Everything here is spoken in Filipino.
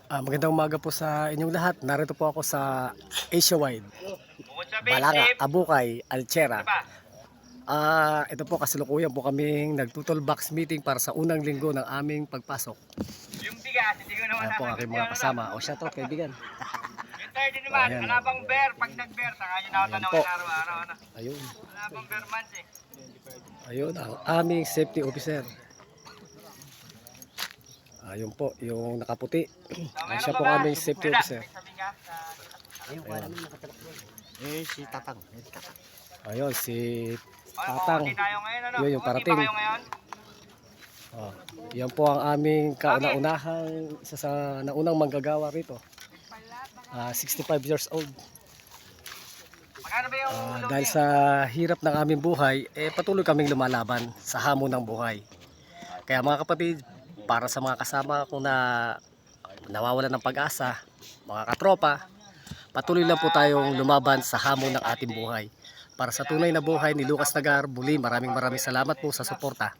Magandang umaga po sa inyong lahat. Narito po ako sa Asiawide, Balanga, Abukay, Alchera. Ito po kasalukuyan po kaming nagtutol box meeting para sa unang linggo ng aming pagpasok. Yung bigas, hindi ko naman Ayan po ang aking mga kasama. O siya to, kaibigan. Yung third naman, Ayan. alabang bear. Pag nag-bear, saka yun ako Ayan tanongin po. araw-araw. Ano? Ayun. Alabang bear months eh. Ayun ang aming safety officer. Ayun po, yung nakaputi. Ay siya po ang aming safety officer. Ayan. Si Tatang. Ayun, si Tatang. Tatang. Ano? Yun yung parating. Kayo ngayon? Yan po ang aming kauna-unahang isa sa naunang manggagawa rito. 65 years old. Magkano ba yung ulog Dahil niyo? sa hirap ng aming buhay, patuloy kaming lumalaban sa hamon ng buhay. Kaya mga kapatid, para sa mga kasama ko na nawawalan ng pag-asa, mga katropa, patuloy lang po tayong lumaban sa hamon ng ating buhay. Para sa tunay na buhay ni Lucas Nagar, muli maraming salamat po sa suporta.